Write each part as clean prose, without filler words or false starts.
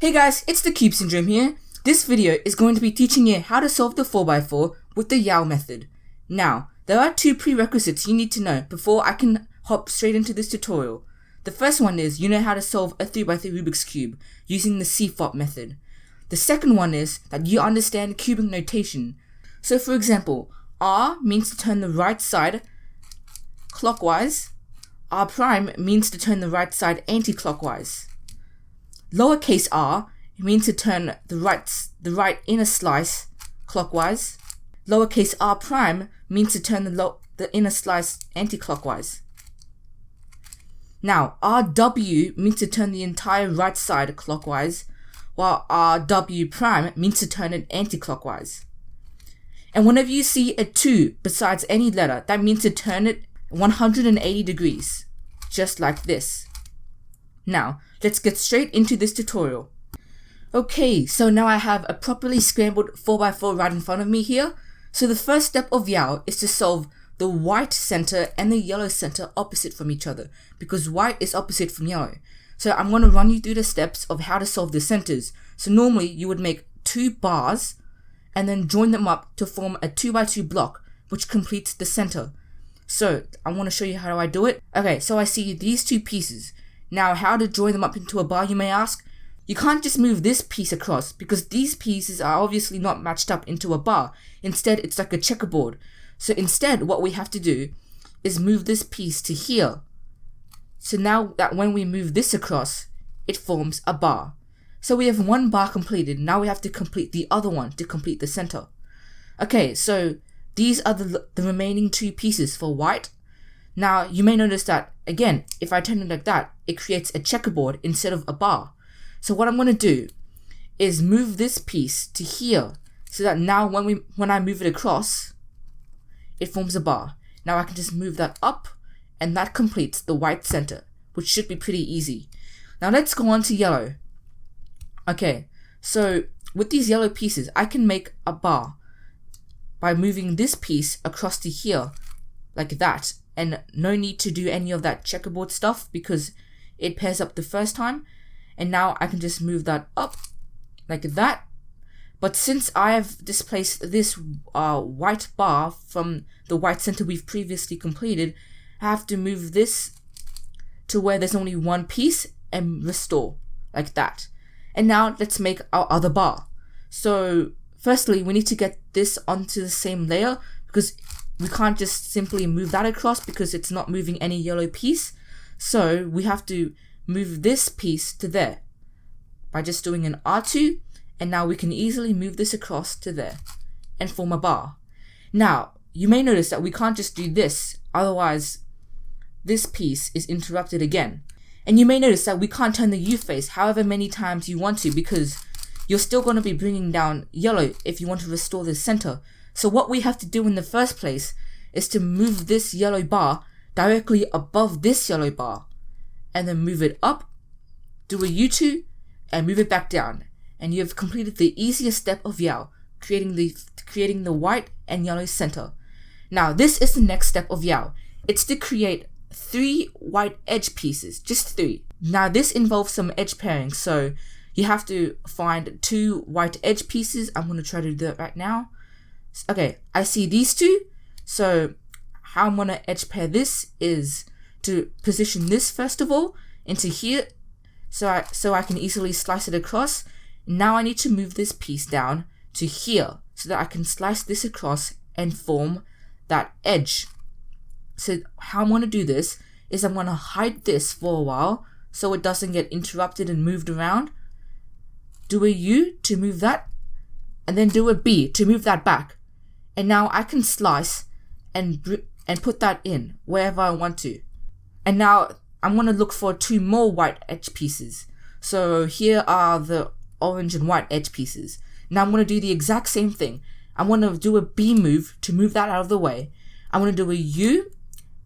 Hey guys, it's TheCubeSyndrome here. This video is going to be teaching you how to solve the 4x4 with the Uw method. Now, there are two prerequisites you need to know before I can hop straight into this tutorial. The first one is you know how to solve a 3x3 Rubik's Cube using the CFOP method. The second one is that you understand cubing notation. So for example, R means to turn the right side clockwise, R prime means to turn the right side anti-clockwise. Lowercase r means to turn the right inner slice clockwise. Lowercase r prime means to turn the inner slice anti-clockwise. Now, rw means to turn the entire right side clockwise, while rw prime means to turn it anti-clockwise. And whenever you see a 2 besides any letter, that means to turn it 180 degrees, just like this. Now, let's get straight into this tutorial. Okay, so now I have a properly scrambled 4x4 right in front of me here. So the first step of Uw is to solve the white center and the yellow center opposite from each other, because white is opposite from yellow. So I'm going to run you through the steps of how to solve the centers. So normally you would make 2 bars and then join them up to form a 2x2 block, which completes the center. So I want to show you how I do it. Okay, so I see these 2 pieces. Now, how to join them up into a bar, you may ask? You can't just move this piece across because these pieces are obviously not matched up into a bar. Instead, it's like a checkerboard. So instead, what we have to do is move this piece to here. So now that when we move this across, it forms a bar. So we have 1 bar completed. Now we have to complete the other one to complete the center. Okay, so these are the remaining 2 pieces for white. Now, you may notice that, again, if I turn it like that, it creates a checkerboard instead of a bar. So what I'm going to do is move this piece to here, so that now when I move it across, it forms a bar. Now I can just move that up, and that completes the white center, which should be pretty easy. Now let's go on to yellow. Okay, so with these yellow pieces, I can make a bar by moving this piece across to here, like that. And no need to do any of that checkerboard stuff because it pairs up the first time. And now I can just move that up like that. But since I have displaced this white bar from the white center we've previously completed, I have to move this to where there's only 1 piece and restore like that. And now let's make our other bar. So firstly, we need to get this onto the same layer because we can't just simply move that across because it's not moving any yellow piece. So we have to move this piece to there by just doing an R2, and now we can easily move this across to there and form a bar. Now, you may notice that we can't just do this, otherwise this piece is interrupted again. And you may notice that we can't turn the U face however many times you want to because you're still going to be bringing down yellow if you want to restore the center. So what we have to do in the first place is to move this yellow bar directly above this yellow bar and then move it up, do a U2 and move it back down. And you have completed the easiest step of Uw, creating the white and yellow center. Now this is the next step of Uw. It's to create 3 white edge pieces, just 3. Now this involves some edge pairing, so you have to find 2 white edge pieces. I'm going to try to do that right now. Okay, I see these 2, so how I'm going to edge pair this is to position this first of all into here, so I can easily slice it across. Now I need to move this piece down to here, so that I can slice this across and form that edge. So how I'm going to do this is I'm going to hide this for a while, so it doesn't get interrupted and moved around. Do a U to move that, and then do a B to move that back. And now I can slice and put that in wherever I want to. And now I'm going to look for 2 more white edge pieces. So here are the orange and white edge pieces. Now I'm going to do the exact same thing. I'm going to do a B move to move that out of the way. I'm going to do a U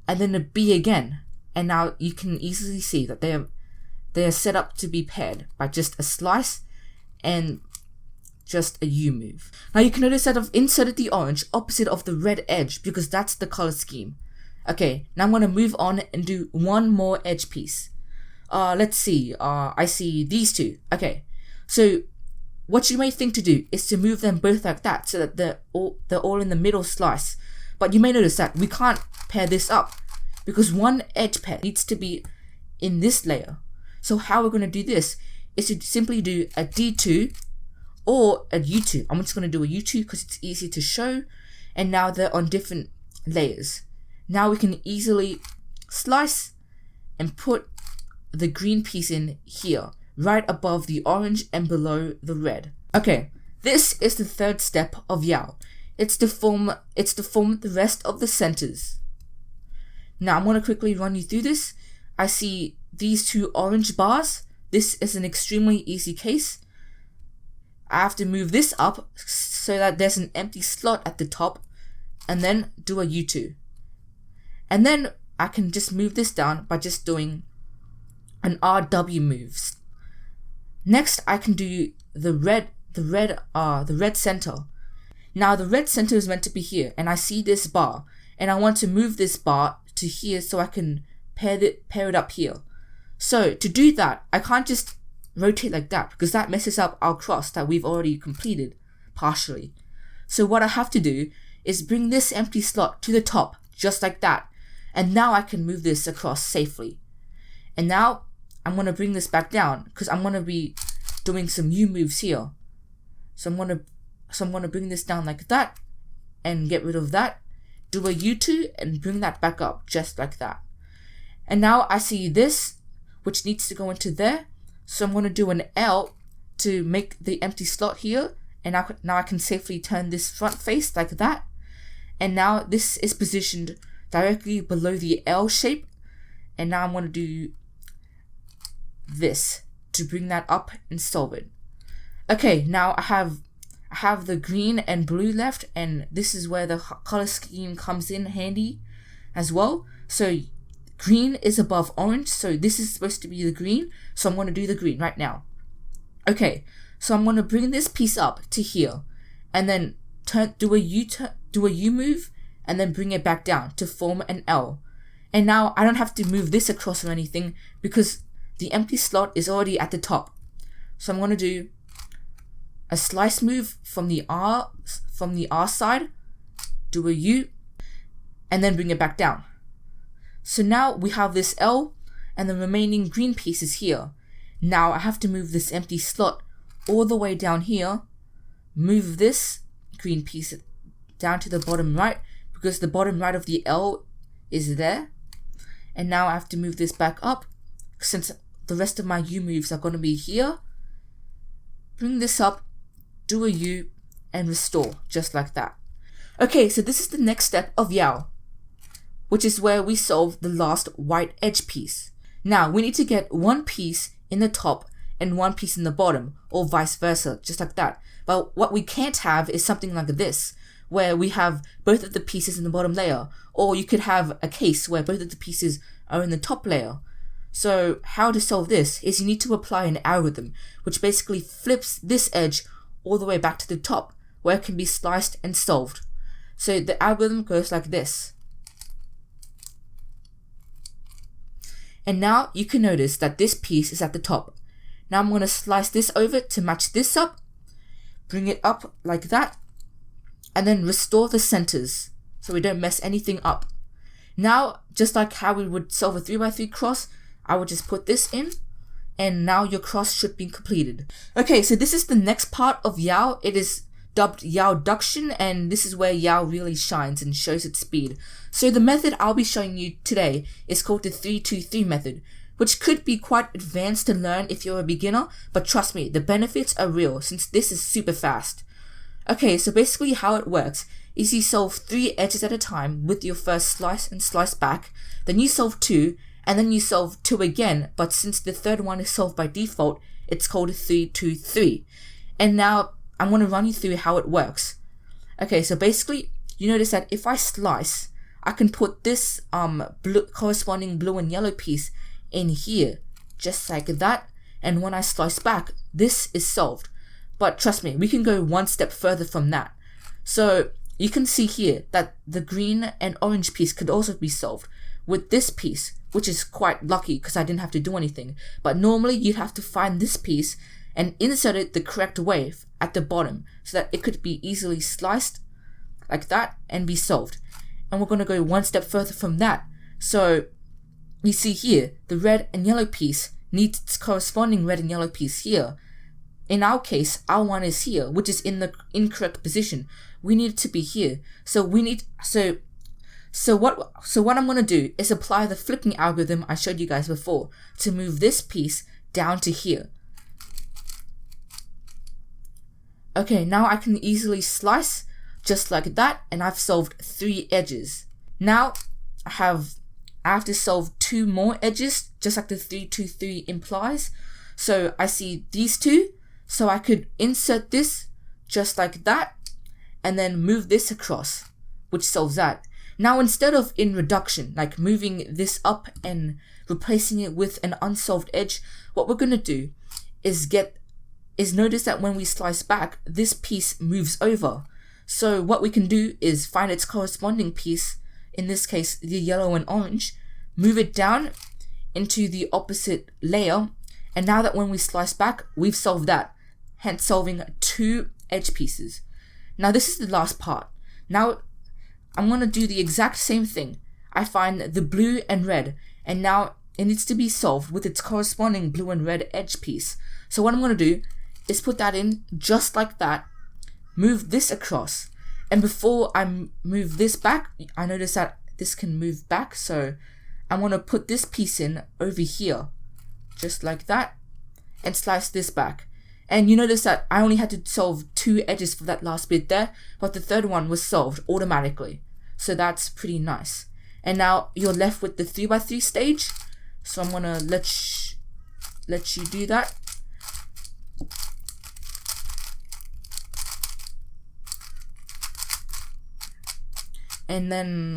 and then a B again. And now you can easily see that they are set up to be paired by just a slice and just a U move. Now you can notice that I've inserted the orange opposite of the red edge because that's the color scheme. Okay, now I'm going to move on and do 1 more edge piece. Let's see, I see these 2. Okay, So what you may think to do is to move them both like that so that they're all in the middle slice. But you may notice that we can't pair this up because one edge pair needs to be in this layer. So how we're going to do this is to simply do a D2 or a U2. I'm just going to do a U2 because it's easy to show, and now they're on different layers. Now we can easily slice and put the green piece in here, right above the orange and below the red. Okay, this is the third step of Uw. It's to form the rest of the centers. Now I'm going to quickly run you through this. I see these two orange bars. This is an extremely easy case. I have to move this up so that there's an empty slot at the top, and then do a U2. And then I can just move this down by just doing an RW moves. Next, I can do the red center. Now the red center is meant to be here, and I see this bar, and I want to move this bar to here so I can pair it up here. So to do that, I can't just rotate like that because that messes up our cross that we've already completed partially. So what I have to do is bring this empty slot to the top, just like that, and now I can move this across safely. And now I'm going to bring this back down because I'm going to be doing some U moves here. So I'm going to bring this down like that and get rid of that, do a U2 and bring that back up just like that. And now I see this, which needs to go into there. So I'm going to do an L to make the empty slot here, and now I can safely turn this front face like that. And now this is positioned directly below the L shape, and now I'm going to do this to bring that up and solve it. Okay, now I have the green and blue left, and this is where the color scheme comes in handy as well. So green is above orange, so this is supposed to be the green, so I'm going to do the green right now. Okay, so I'm going to bring this piece up to here, and then do a U move, and then bring it back down to form an L. And now I don't have to move this across or anything because the empty slot is already at the top. So I'm going to do a slice move from the R side, do a U, and then bring it back down. So now we have this L, and the remaining green piece is here. Now I have to move this empty slot all the way down here, move this green piece down to the bottom right because the bottom right of the L is there. And now I have to move this back up since the rest of my U moves are going to be here. Bring this up, do a U, and restore just like that. Okay, so this is the next step of Uw, which is where we solve the last white edge piece. Now we need to get one piece in the top and one piece in the bottom, or vice versa, just like that. But what we can't have is something like this, where we have both of the pieces in the bottom layer, or you could have a case where both of the pieces are in the top layer. So how to solve this is you need to apply an algorithm, which basically flips this edge all the way back to the top, where it can be sliced and solved. So the algorithm goes like this. And now you can notice that this piece is at the top. Now I'm going to slice this over to match this up, bring it up like that, and then restore the centers so we don't mess anything up. Now, just like how we would solve a 3x3 cross, I would just put this in, and now your cross should be completed. Okay, so this is the next part of Uw. It is dubbed Uwduction, and this is where Uw really shines and shows its speed. So the method I'll be showing you today is called the 3-2-3 method, which could be quite advanced to learn if you're a beginner, but trust me, the benefits are real since this is super fast. Okay, so basically how it works is you solve 3 edges at a time with your first slice and slice back, then you solve 2, and then you solve 2 again, but since the third one is solved by default, it's called 3-2-3. And now I'm going to run you through how it works. Okay, so basically, you notice that if I slice, I can put this corresponding blue and yellow piece in here, just like that, and when I slice back, this is solved. But trust me, we can go one step further from that. So you can see here that the green and orange piece could also be solved with this piece, which is quite lucky because I didn't have to do anything. But normally you'd have to find this piece and inserted the correct way at the bottom so that it could be easily sliced like that and be solved. And we're going to go one step further from that. So you see here, the red and yellow piece needs its corresponding red and yellow piece here. In our case, our one is here, which is in the incorrect position. We need it to be here. So what I'm going to do is apply the flipping algorithm I showed you guys before to move this piece down to here. Okay, now I can easily slice just like that, and I've solved 3 edges. Now I have to solve 2 more edges, just like the 3, 2, 3 implies. So I see these 2, so I could insert this just like that, and then move this across, which solves that. Now instead of in reduction, like moving this up and replacing it with an unsolved edge, what we're going to do is notice that when we slice back, this piece moves over. So what we can do is find its corresponding piece, in this case the yellow and orange, move it down into the opposite layer, and now that when we slice back, we've solved that, hence solving 2 edge pieces. Now this is the last part. Now I'm going to do the exact same thing. I find the blue and red, and now it needs to be solved with its corresponding blue and red edge piece. So what I'm going to do is put that in just like that, move this across, and before I move this back, I notice that this can move back, so I'm going to put this piece in over here, just like that, and slice this back. And you notice that I only had to solve 2 edges for that last bit there, but the third one was solved automatically. So that's pretty nice. And now you're left with the 3x3 stage. So I'm gonna let you do that. And then,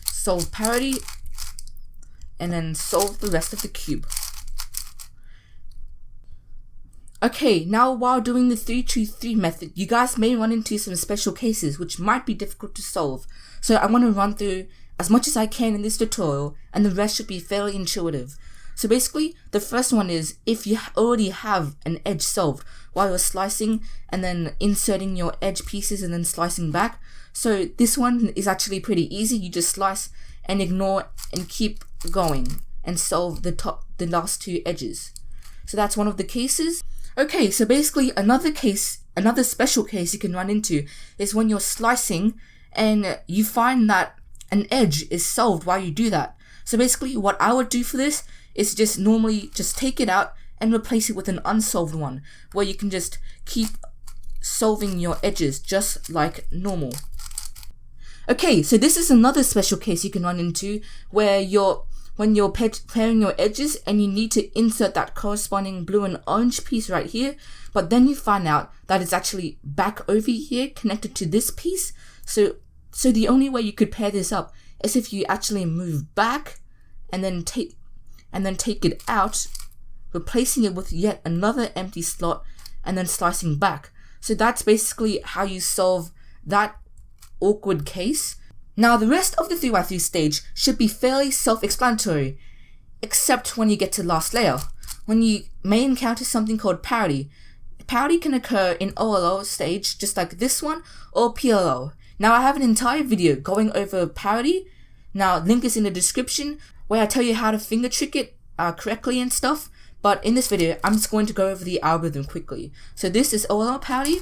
solve parity, and then solve the rest of the cube. Okay, now while doing the 3-2-3 method, you guys may run into some special cases which might be difficult to solve. So I want to run through as much as I can in this tutorial, and the rest should be fairly intuitive. So basically, the first one is if you already have an edge solved while you're slicing and then inserting your edge pieces and then slicing back. So this one is actually pretty easy. You just slice and ignore and keep going and solve the last 2 edges. So that's one of the cases. Okay, so basically another special case you can run into is when you're slicing and you find that an edge is solved while you do that. So basically what I would do for this is just take it out and replace it with an unsolved one, where you can just keep solving your edges just like normal. Okay, so this is another special case you can run into where when you're pairing your edges and you need to insert that corresponding blue and orange piece right here, but then you find out that it's actually back over here connected to this piece. So the only way you could pair this up is if you actually move back and then take it out, replacing it with yet another empty slot, and then slicing back. So that's basically how you solve that awkward case. Now the rest of the 3x3 stage should be fairly self-explanatory, except when you get to the last layer, when you may encounter something called parity. Parity can occur in OLL stage, just like this one, or PLL. Now I have an entire video going over parity. Now link is in the description, where I tell you how to finger trick it correctly and stuff. But in this video, I'm just going to go over the algorithm quickly. So this is OLL parity,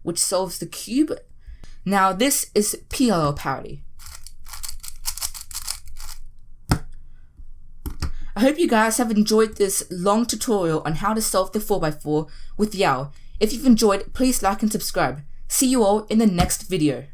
which solves the cube. Now this is PLL parity. I hope you guys have enjoyed this long tutorial on how to solve the 4x4 with Uw. If you've enjoyed, please like and subscribe. See you all in the next video.